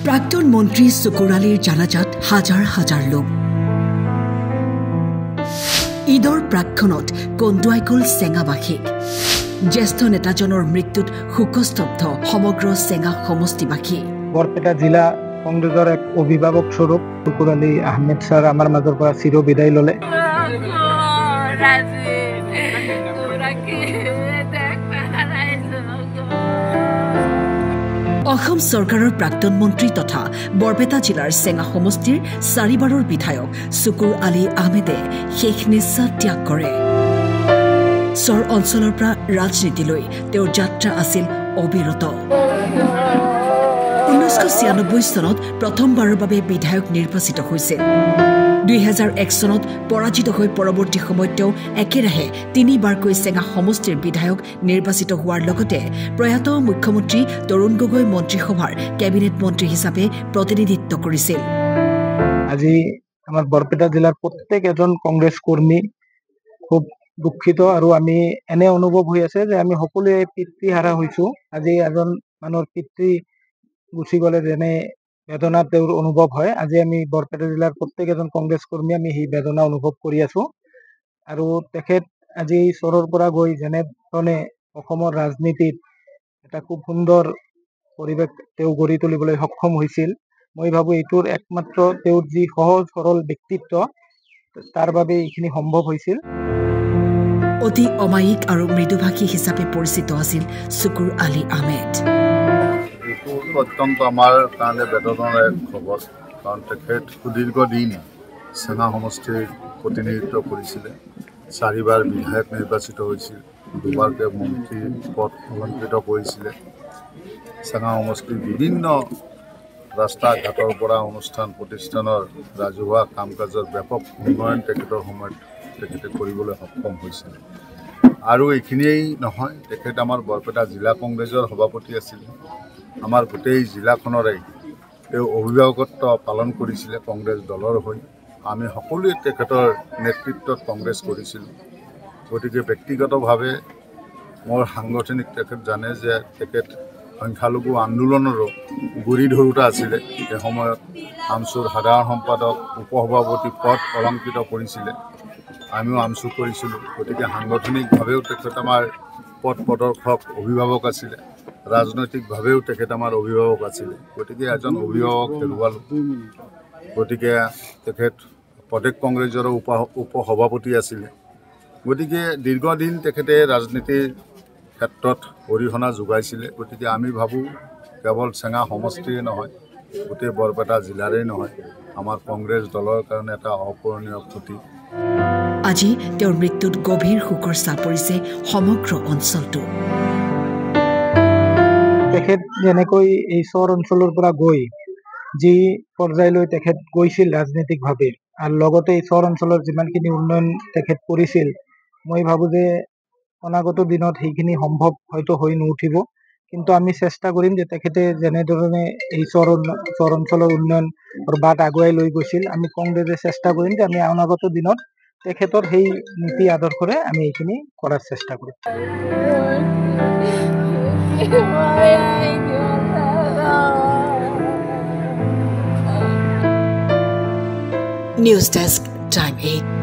প্ৰাক্তন মন্ত্ৰী চুকুৰ আলীৰ জানাজাত হাজাৰ হাজাৰ লোক। ঈদৰ প্ৰাক্ষণত কন্দুৱাই গ'ল চেঙাবাসীক। জ্যেষ্ঠ নেতাজনৰ মৃত্যুত শোকস্তব্ধ সমগ্ৰ চেঙা সমষ্টিবাসী। বৰপেটা জিলা কংগ্ৰেছৰ এক অভিভাৱক স্বৰূপ চুকুৰ আলী আহমেদ ছাৰ আমাৰ মাজৰ পৰা চিৰ বিদায় ল'লে। অসম চৰকাৰৰ প্ৰাক্তন মন্ত্ৰী তথা বৰপেটা জিলাৰ চেঙা সমষ্টিৰ 4 বাৰৰ বিধায়ক চুকুৰ আলী আহমেদে শেষ নিশ্বাস ত্যাগ কৰে। চৰ অঞ্চলৰ পৰা ৰাজনীতিলৈ তেওঁৰ যাত্ৰা আছিল অবিৰত। 1996 চনত প্ৰথমবাৰৰ বাবে বিধায়ক নিৰ্বাচিত হৈছিল। 2001 চনত পৰাজিত হৈ পৰৱৰ্তী সময়ত তেওঁ একেৰাহে 3বাৰকৈ চেঙা সমষ্টিৰ বিধায়ক নিৰ্বাচিত হোৱাৰ লগতে প্ৰয়াত মুখ্যমন্ত্ৰী তৰুণ গগৈ মন্ত্ৰীসভাৰ কেবিনেট মন্ত্ৰী হিচাপে প্ৰতিনিধিত্ব কৰিছিল। আজি আমাৰ বৰপেটা জিলাৰ প্ৰত্যেক এজন কংগ্ৰেছ কৰ্মী খুব দুখিত আৰু আমি এনে অনুভৱ হৈ আছে যে আমি সকলোৱে পিতৃহাৰা হৈছো। আজি এজন মানুহৰ পিতৃ গুচি গ'লে যেনে বেদনা তেওঁৰ অনুভৱ হয়, আজি আমি বৰপেটা জিলাৰ প্ৰত্যেক এজন কংগ্ৰেছ কৰ্মী আমি সেই বেদনা অনুভৱ কৰি আছো। আৰু তেখেত আজি চৰৰ পৰা গৈ যেনেধৰণে অসমৰ ৰাজনীতিত এটা খুব সুন্দৰ পৰিৱেশ তেওঁ গঢ়ি তুলিবলৈ সক্ষম হৈছিল, মই ভাবো এইটোৰ একমাত্ৰ তেওঁৰ যি সহজ সৰল ব্যক্তিত্ব তাৰ বাবে এইখিনি সম্ভৱ হৈছিল। অতি অমায়িক আৰু মৃদুভাষী হিচাপে পৰিচিত আছিল চুকুৰ আলী আহমেদ। অত্যন্ত আমাৰ কাৰণে বেদনাদায়ক খবৰ, কাৰণ তেখেত সুদীৰ্ঘদিন চেঙা সমষ্টিৰ প্ৰতিনিধিত্ব কৰিছিলে। 4বাৰ বিধায়ক নিৰ্বাচিত হৈছিল, 2বাৰকৈ মন্ত্ৰী পদ অলংকৃত কৰিছিলে। চেঙা সমষ্টিৰ বিভিন্ন ৰাস্তা ঘাটৰ পৰা অনুষ্ঠান প্ৰতিষ্ঠানৰ ৰাজহুৱা কাম কাজৰ ব্যাপক উন্নয়ন তেখেতৰ সময়ত তেখেতে কৰিবলৈ সক্ষম হৈছিল। আৰু এইখিনিয়েই নহয়, তেখেত আমাৰ বৰপেটা জিলা কংগ্ৰেছৰ সভাপতি আছিল। আমাৰ গোটেই জিলাখনৰে তেওঁ অভিভাৱকত্ব পালন কৰিছিলে কংগ্ৰেছ দলৰ হৈ। আমি সকলোৱে তেখেতৰ নেতৃত্বত কংগ্ৰেছ কৰিছিলোঁ। গতিকে ব্যক্তিগতভাৱে মোৰ সাংগঠনিক তেখেত জানে যে তেখেত সংখ্যালঘু আন্দোলনৰো গুৰি ধৰোঁতা আছিলে। সেই সময়ত আমচুৰ সাধাৰণ সম্পাদক উপসভাপতি পদ অলংকৃত কৰিছিলে, আমিও আমচু কৰিছিলোঁ। গতিকে সাংগঠনিকভাৱেও তেখেত আমাৰ পথ প্ৰদৰ্শক অভিভাৱক আছিলে, ৰাজনৈতিকভাৱেও তেখেত আমাৰ অভিভাৱক আছিলে। গতিকে এজন অভিভাৱক হেৰুৱালোঁ। গতিকে তেখেত প্ৰদেশ কংগ্ৰেছৰো উপসভাপতি আছিলে। গতিকে দীৰ্ঘদিন তেখেতে ৰাজনীতিৰ ক্ষেত্ৰত অৰিহণা যোগাইছিলে। গতিকে আমি ভাবোঁ কেৱল চেঙা সমষ্টিৰে নহয়, গোটেই বৰপেটা জিলাৰেই নহয়, আমাৰ কংগ্ৰেছ দলৰ কাৰণে এটা অপূৰণীয় ক্ষতি। আজি তেওঁৰ মৃত্যুত গভীৰ শোকৰ ছাঁ পৰিছে সমগ্ৰ অঞ্চলটো। তেখেত যেনেকৈ এই চৰ অঞ্চলৰ পৰা গৈ যি পৰ্যায়লৈ তেখেত গৈছিল ৰাজনৈতিকভাৱে, আৰু লগতে এই চৰ অঞ্চলৰ যিমানখিনি উন্নয়ন তেখেত কৰিছিল, মই ভাবোঁ যে অনাগত দিনত সেইখিনি সম্ভৱ হয়তো হৈ নুঠিব। কিন্তু আমি চেষ্টা কৰিম যে তেখেতে যেনেধৰণে এই চৰ অঞ্চলৰ উন্নয়নৰ বাট আগুৱাই লৈ গৈছিল, আমি কংগ্ৰেছে চেষ্টা কৰিম যে আমি অনাগত দিনত তেখেতৰ সেই নীতি আদৰ্শৰে আমি এইখিনি কৰাৰ চেষ্টা কৰিম। News desk, time 8।